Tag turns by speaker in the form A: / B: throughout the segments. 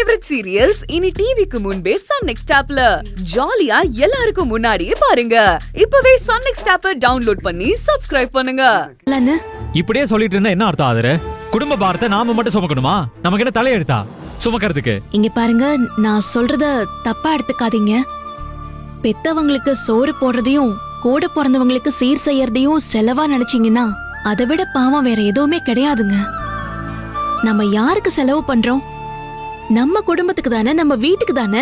A: Favourite serials இனி டிவிக்கு முன்பே சன் நெக்ஸ்ட் ஆப்ல ஜாலியா எல்லாருக்கும் முன்னாடியே பாருங்க. இப்பவே சன் நெக்ஸ்ட் ஆப்பை டவுன்லோட் பண்ணி சப்ஸ்கிரைப் பண்ணுங்க.
B: இப்படியே சொல்லிட்டு இருந்தா என்ன அர்த்தம் ஆகுது? குடும்ப பாரத்தை நாம மட்டும் சுமக்கணுமா? நமக்கு என்ன தலையெடுத்தா சுமக்கிறதுக்கு?
C: இங்க பாருங்க, நான் சொல்றத தப்பா எடுத்துக்காதீங்க. பெத்தவங்களுக்கு சோறு போடுறதையும் கூட பிறந்தவங்களுக்கு சீர் செய்யறதையும் செலவா நினைச்சீங்கன்னா அதை விட பாவம் வேற எதுவுமே கிடையாதுங்க. நம்ம யாருக்கு செலவு பண்றோம்? நம்ம குடும்பத்துக்கு தானே, நம்ம வீட்டுக்கு தானே.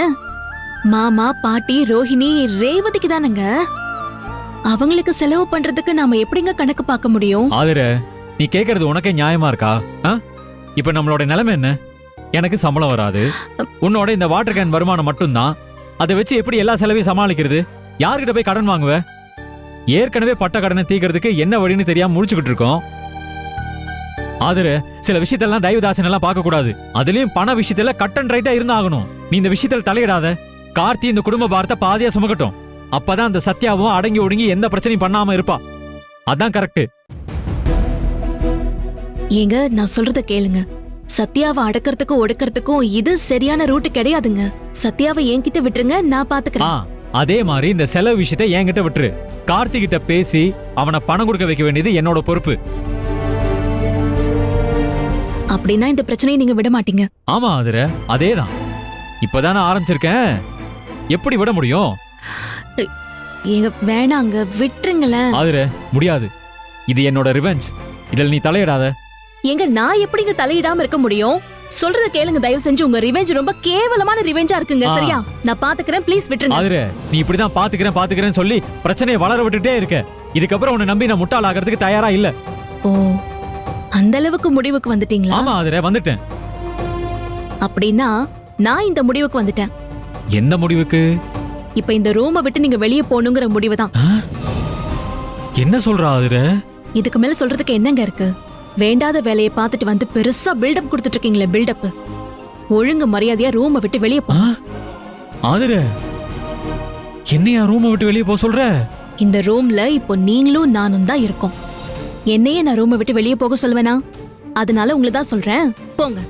C: மாமா, பாட்டி, ரோஹிணி, ரேவதிக்கு தானங்க. அவங்களுக்கு செலவு பண்றதுக்கு நாம எப்படிங்க கணக்கு பார்க்க முடியும்?
B: ஆதிர, நீ கேக்குறது உனக்கே நியாயமா இருக்கா? இப்ப நம்மளோட நிலைமை என்ன? எனக்கு சம்பளம் வராது, உன்னோட இந்த வாட்டர் கேன் வருமானம் மட்டும்தான். அதை வச்சு எப்படி எல்லா செலவையும் சமாளிக்கிறது? யார்கிட்ட போய் கடன் வாங்குவ? ஏற்கனவே பட்ட கடனை தீக்கிறதுக்கு என்ன வழின்னு தெரியாம முடிச்சுக்கிட்டு இருக்கோம். ஆதிர, சில விஷயத்தெல்லாம் தயவுதாசன் எல்லாம் பார்க்க கூடாது. அதுலயும் பண விஷயத்துல கட் அண்ட் ரைட்டா இருந்தாகணும். நீ இந்த விஷயத்துல தலையிடாத. கார்த்தி இந்த குடும்ப பாரத்தை பாதியா சுமக்கட்டும். அப்பதான் அந்த சத்யாவும் அடங்கி ஒடுங்கி எந்த பிரச்சனையும் பண்ணாம இருப்பா. அதான் கரெக்ட்.
C: ஏங்க, நான் சொல்றத கேளுங்க. சத்யாவை அடக்கிறதுக்கும் ஒடுக்கிறதுக்கும் இது சரியான ரூட் கிடையாதுங்க. சத்யாவை என்கிட்ட விட்டுருங்க, நான் பாத்துக்கிறேன்.
B: அதே மாதிரி இந்த செலவு விஷயத்தை என்கிட்ட விட்டுரு. கார்த்தி கிட்ட பேசி அவனை பணம் கொடுக்க வைக்க வேண்டியது என்னோட பொறுப்பு.
C: அப்படின்னா இந்த பிரச்சனையை நீங்க விட மாட்டீங்க?
B: ஆமா ஆதிர, அதேதான். இப்பதானே ஆரம்பிச்சிருக்கேன், எப்படி விட முடியும்?
C: ஏங்க வேணாங்க, விட்டுருங்களேன்.
B: ஆதிர, முடியாது. இது என்னோட ரிவெஞ்ச். இதில் நீ தலையிடாத.
C: ஏங்க, நான் எப்படிங்க தலையிடாம இருக்க முடியும்? சொல்றத கேளுங்க தயவு செஞ்சு. உங்க ரிவெஞ்ச் ரொம்ப கேவலமான ரிவெஞ்சா இருக்குங்க. சரியா? நான் பாத்துக்கிறேன், ப்ளீஸ் விட்டுருங்க.
B: ஆதிர, நீ இப்படிதான் பாத்துக்கிறேன் சொல்லி பிரச்சனையை வளர விட்டுட்டே இருக்க. இதுக்கப்புறம் உன்னை நம்பி நான் முட்டாள் ஆகிறதுக்கு தயாரா இல்ல.
C: ஓ, அந்த அளவுக்கு முடிவுக்கு வந்துட்டீங்களா?
B: ஆமா ஆதிர, வந்துட்டேன்.
C: அப்படின்னா நான் இந்த முடிவுக்கு வந்துட்டேன்.
B: எந்த முடிவுக்கு?
C: இப்ப இந்த ரூமை விட்டு நீங்க வெளியே போகணுங்கிற முடிவு தான்.
B: என்ன சொல்ற ஆதிர?
C: இதுக்கு மேல சொல்றதுக்கு என்னங்க இருக்கு? வேண்டாத வேலையை பார்த்துட்டு வந்து பெருசா பில்டப் கொடுத்துட்டு இருக்கீங்களே, பில்டப். ஒழுங்கு மரியாதையா ரூமை விட்டு வெளியே போ.
B: ஆதிர, என்னையா ரூமை விட்டு வெளியே போக சொல்ற?
C: இந்த ரூம்ல இப்போ நீங்களும் நானும் தான் இருக்கோம். என்னையே நான் ரூமை விட்டு வெளியே போக சொல்வேனா? அதனால உங்களை தான் சொல்றேன், போங்க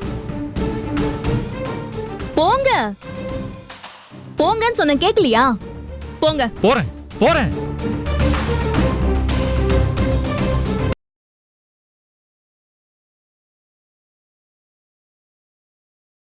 C: போங்க போங்கன்னு சொன்ன கேக்கலையா? போங்க.
B: போறேன்.